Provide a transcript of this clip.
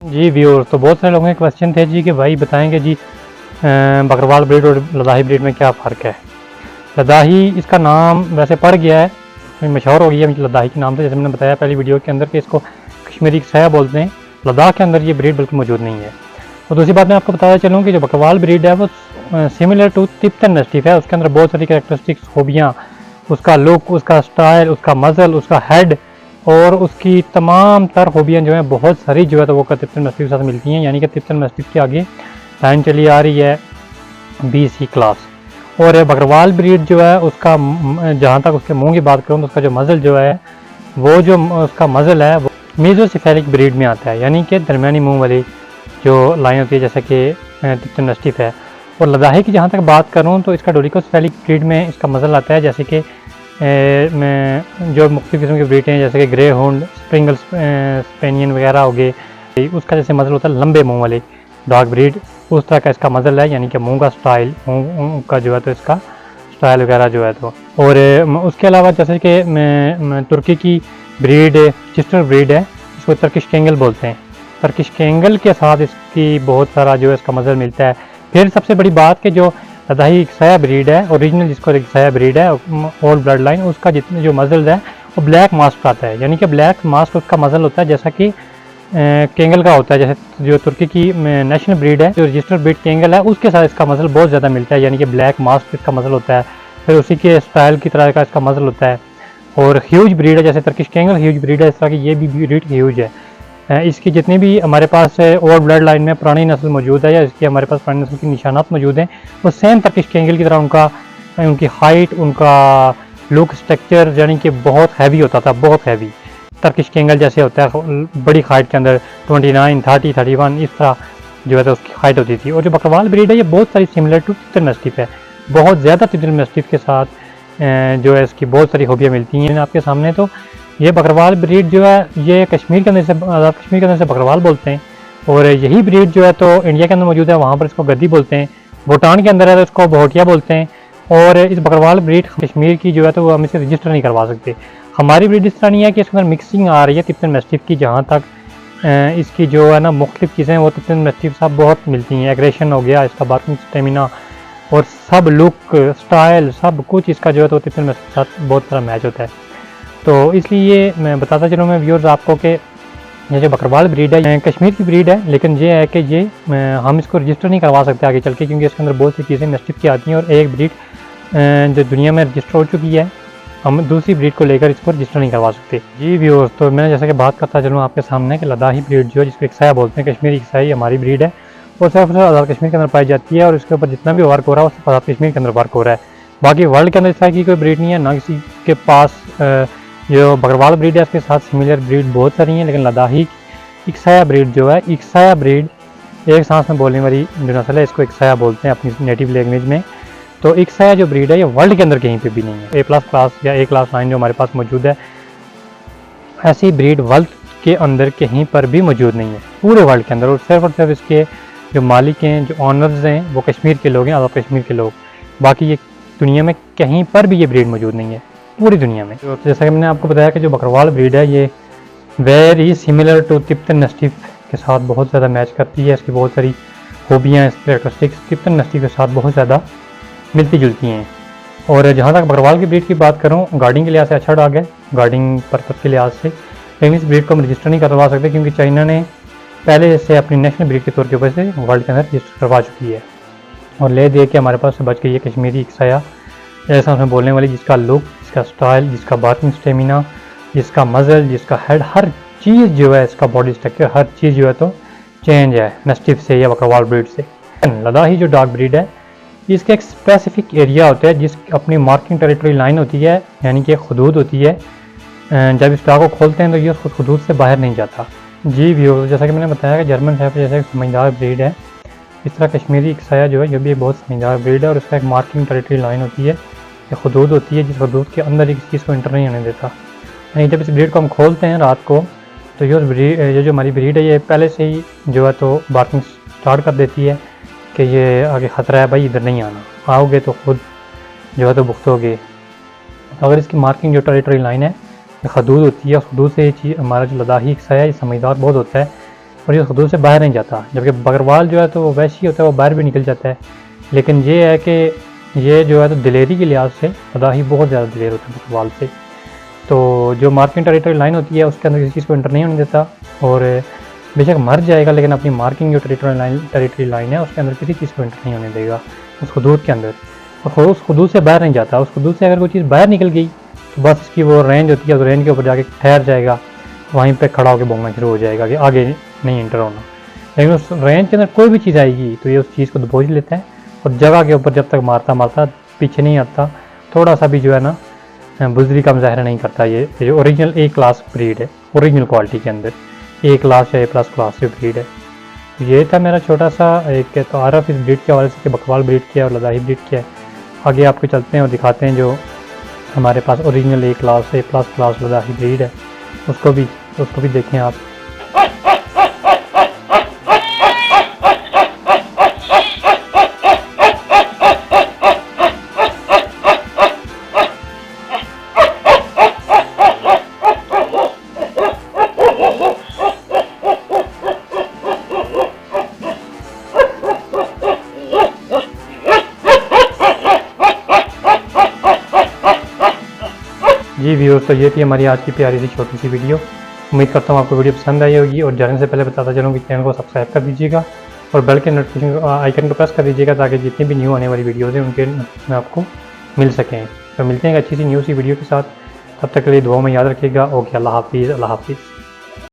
जी viewers, तो बहुत सारे लोगों के क्वेश्चन थे जी कि भाई बताएंगे जी बकरवाल ब्रीड और लद्दाही ब्रीड में क्या फ़र्क है। लद्दाही इसका नाम वैसे पड़ गया है, मशहूर हो गया है लद्दाही के नाम से, जैसे मैंने बताया पहली वीडियो के अंदर कि इसको कश्मीरी सया बोलते हैं। लद्दाख के अंदर ये ब्रीड बिल्कुल मौजूद नहीं है। और दूसरी बात मैं आपको बताना चलूँ कि जो बकरवाल ब्रीड है वो सिमिलर टू तिब्बतन मैस्टिफ है। उसके अंदर बहुत सारी कैरेक्टरिस्टिक्स, खूबियाँ, उसका लुक, उसका स्टाइल, उसका मज़ल, उसका हेड और उसकी तमाम तर खूबियाँ जो हैं बहुत सारी जो है तो वो तिब्बतन मैस्टिफ के साथ मिलती हैं। यानी कि तिब्बतन मैस्टिफ के आगे लाइन चली आ रही है BC क्लास। और बकरवाल ब्रीड जो है उसका जहाँ तक उसके मुंह की बात करूँ तो उसका जो मज़ल जो है वो जो उसका मज़ल है वो मीज़ोसेफेलिक ब्रीड में आता है, यानी कि दरमियानी मुंह वाली जो लाइन होती है जैसे कि तिब्बतन मैस्टिफ है। और लद्दाही की जहाँ तक बात करूँ तो इसका डोरिकोसेफेलिक ब्रीड में इसका मज़ल आता है, जैसे कि जो मुख्तलिफ़ किस्म की ब्रीड हैं जैसे कि ग्रे होंड, स्प्रिंगल स्पेनियन वगैरह हो गए, उसका जैसे मज़ल होता है लंबे मुंह वाली डॉग ब्रीड, उस तरह का इसका मज़ल है। यानी कि मुंह का स्टाइल, मुंह का जो है तो इसका स्टाइल वगैरह जो है तो। और उसके अलावा जैसे कि तुर्की की ब्रीड चिस्टर ब्रीड है, इसको टर्किश कैंगल बोलते हैं। टर्किश कैंगल के साथ इसकी बहुत सारा जो है इसका मज़ल मिलता है। फिर सबसे बड़ी बात कि जो लद्दाही सया ब्रीड है, ओरिजिनल जिसको सया ब्रीड है, ओल्ड ब्लड लाइन, उसका जितने जो मज़ल है वो ब्लैक मास्क आता है। यानी कि ब्लैक मास्क उसका मज़ल होता है जैसा कि कैंगल का होता है। जैसे जो तुर्की की नेशनल ब्रीड है, जो रजिस्टर्ड ब्रीड कैंगल है, उसके साथ इसका मज़ल बहुत ज़्यादा मिलता है। यानी कि ब्लैक मास्क इसका मज़ल होता है, फिर उसी के स्टाइल की तरह का इसका मज़ल होता है। और ह्यूज ब्रीड है, जैसे टर्किश कैंगल ह्यूज ब्रीड है, इस तरह की ये भी ब्रीड ह्यूज है। इसकी जितनी भी हमारे पास ओल्ड ब्लड लाइन में पुरानी नस्ल मौजूद है या इसकी हमारे पास पुरानी नस्ल के निशानात मौजूद हैं, वो सेम टर्किश कैंगल की तरह उनकी हाइट, उनका लुक, स्ट्रक्चर यानी कि बहुत हैवी होता था, बहुत हैवी। टर्किश कैंगल जैसे होता है बड़ी हाइट के अंदर 29, 30, 31 इस तरह जो है तो उसकी हाइट होती थी। और जो बकरवाल ब्रीड है ये बहुत सारी सिमिलर टू तिब्बतन मैस्टिफ है, बहुत ज़्यादा तिब्बतन मैस्टिफ के साथ जो है इसकी बहुत सारी खूबियाँ मिलती हैं आपके सामने। तो ये बकरवाल ब्रीड जो है ये कश्मीर के अंदर से, आज़ाद कश्मीर के अंदर से बकरवाल बोलते हैं। और यही ब्रीड जो है तो इंडिया के अंदर मौजूद है, वहाँ पर इसको गद्दी बोलते हैं। भूटान के अंदर है तो इसको बहोटिया बोलते हैं। और इस बकरवाल ब्रीड कश्मीर की जो है तो वो हम इसे रजिस्टर नहीं करवा सकते। हमारी ब्रीड इस तरह नहीं है कि इसके अंदर मिक्सिंग आ रही है तिब्बतन मैस्टिफ की। जहाँ तक इसकी जो है ना मुख्तलिफ चीज़ें वो तिब्बतन मैस्टिफ साथ बहुत मिलती हैं। एग्रेशन हो गया, इसका बार्किंग स्टेमिना और सब लुक, स्टाइल, सब कुछ इसका जो है तो तिब्बतन मैस्टिफ के साथ बहुत सारा मैच होता है। तो इसलिए मैं बताता चलूँ मैं व्यूअर्स आपको कि ये जो बकरवाल ब्रीड है कश्मीर की ब्रीड है, लेकिन ये है कि ये हम इसको रजिस्टर नहीं करवा सकते आगे चल के, क्योंकि इसके अंदर बहुत सी चीज़ें मैस्टिफ की आती हैं। और एक ब्रीड जो दुनिया में रजिस्टर हो चुकी है, हम दूसरी ब्रीड को लेकर इसको रजिस्टर नहीं करवा सकते। जी व्यूअर्स, तो मैं जैसे कि बात करता चलूँ आपके सामने कि लद्दाही ब्रीड जो है जिसको एक सया बोलते हैं, कश्मीरी सया हमारी ब्रीड है, वो सिर्फ आज़ाद कश्मीर के अंदर पाई जाती है। और इसके ऊपर जितना भी वर्क हो रहा है वो सिर्फ आज़ाद कश्मीर के अंदर वर्क हो रहा है। बाकी वर्ल्ड के अंदर इस तरह की कोई ब्रीड नहीं है, ना किसी के पास। जो बकरवाल ब्रीड है उसके साथ सिमिलर ब्रीड बहुत सारी हैं, लेकिन लद्दाही इक्साया ब्रीड जो है, इक्साया ब्रीड एक सांस में बोलने वाली जो नस्ल है, इसको इक्साया बोलते हैं अपनी नेटिव लैंग्वेज में। तो इक्साया जो ब्रीड है ये वर्ल्ड के अंदर कहीं पे भी नहीं है। A+ क्लास या A क्लास लाइन जो हमारे पास मौजूद है, ऐसी ब्रीड वर्ल्ड के अंदर कहीं पर भी मौजूद नहीं है, पूरे वर्ल्ड के अंदर। और सिर्फ इसके जो मालिक हैं, जो ऑनर्स हैं, वो कश्मीर के लोग हैं, आज़ाद कश्मीर के लोग। बाकी ये दुनिया में कहीं पर भी ये ब्रीड मौजूद नहीं है, पूरी दुनिया में। तो जैसा कि मैंने आपको बताया कि जो बकरवाल ब्रीड है ये very similar to Tibetan mastiff के साथ बहुत ज़्यादा मैच करती है। इसकी बहुत सारी खूबियाँ, कैरेक्टरिस्टिक्स तिब्बतन मैस्टिफ के साथ बहुत ज़्यादा मिलती जुलती हैं। और जहाँ तक बकरवाल की ब्रीड की बात करूँ, गार्डिंग के लिहाज से अच्छा डॉग है, गार्डिंग पर्पज़ के लिहाज से, लेकिन इस ब्रीड को हम रजिस्टर नहीं करवा सकते क्योंकि चाइना ने पहले से अपनी नेशनल ब्रीड के तौर के ऊपर से वर्ल्ड के अंदर रजिस्टर करवा चुकी है। और ले दे के हमारे पास से बच गई है कश्मीरी इक्साया, ऐसा उसमें बोलने वाली, जिसका लुक, जिसका स्टाइल, जिसका बार्किंग स्टेमिना, जिसका मज़ल, जिसका हेड, हर चीज़ जो है, इसका बॉडी स्ट्रक्चर, हर चीज़ जो है तो चेंज है मैस्टिफ से या बकरवाल ब्रीड से। लद्दाही जो डॉग ब्रीड है इसका एक स्पेसिफिक एरिया होता है, जिस अपनी मार्किंग टेरिटरी लाइन होती है, यानी कि हदूद होती है। जब इस डॉग को खोलते हैं तो ये उस हदूद से बाहर नहीं जाता। जी व्यूअर्स, जैसा कि मैंने बताया कि जर्मन शेफर्ड जैसे एक समझदार ब्रीड है, इस तरह कश्मीरी इक्साया जो है ये भी एक बहुत समझदार ब्रीड है। और उसका एक मार्किंग टेरिटरी लाइन होती है, एक हदूद होती है, जिस हदूद के अंदर एक चीज़ को इंटर नहीं होने देता। यानी जब इस ब्रीड को हम खोलते हैं रात को तो ये जो हमारी ब्रीड है ये पहले से ही जो है तो बार्किंग स्टार्ट कर देती है कि ये आगे ख़तरा है भाई, इधर नहीं आना, आओगे तो खुद जो है तो भुगतोगे। तो अगर इसकी मार्किंग जो टेरिटरी लाइन है, हदूद होती है, उस हदूद से ये चीज़ हमारा जो लद्दाही इक्साया है ये समझदार बहुत होता है। और ये हदूद से बाहर नहीं जाता। जबकि बकरवाल जो है तो वो वैसे ही होता है, वो बाहर भी निकल जाता है। लेकिन ये है कि ये जो है तो दिलेरी के लिहाज से लदाही बहुत ज़्यादा दिलेर होता है बकरवाल से। तो जो मार्किंग टेरिटरी लाइन होती है उसके अंदर किसी चीज़ को एंटर नहीं होने देता, और बेशक मर जाएगा लेकिन अपनी मार्किंग जो टेरिटरी लाइन है उसके अंदर किसी चीज़ को एंटर नहीं होने देगा, उस हदूद के अंदर। और उस हदूद से बाहर नहीं जाता। उस हदूद से अगर कोई चीज़ बाहर निकल गई तो बस इसकी वो रेंज होती है, उस रेंज के ऊपर जाके ठहर जाएगा, वहीं पे खड़ा होकर भोंगना शुरू हो जाएगा कि आगे नहीं एंटर होना। लेकिन उस रेंज के अंदर कोई भी चीज़ आएगी तो ये उस चीज़ को दबोच लेता है और जगह के ऊपर जब तक मारता मारता पीछे नहीं आता, थोड़ा सा भी जो है ना बुजरी का मुजाहरा नहीं करता। ये जो ओरिजिनल ए क्लास ब्रीड है, ओरिजिनल क्वालिटी के अंदर ए क्लास या ए प्लस क्लास की ब्रीड है। तो ये था मेरा छोटा सा एक तारफ़ इस ब्रीड के हवाले से कि बकरवाल ब्रीड क्या है और लदाही ब्रीड क्या है। आगे आपको चलते हैं और दिखाते हैं जो हमारे पास original A class A plus class लदाही ब्रीड है, उसको भी देखें आप। जी व्यूअर्स, तो ये थी हमारी आज की प्यारी सी छोटी सी वीडियो। उम्मीद करता हूँ आपको वीडियो पसंद आई होगी, और जाने से पहले बताता चलूँ कि चैनल को सब्सक्राइब कर दीजिएगा और बेल के नोटिफिकेशन आइकन को प्रेस कर दीजिएगा ताकि जितनी भी न्यू आने वाली वीडियोज़ हैं उनके नोटिफिकेशन आपको मिल सकें। तो मिलते हैं अच्छी सी न्यू सी वीडियो के साथ, तब तक के लिए दुआ में याद रखिएगा। ओके, अल्लाह हाफिज़।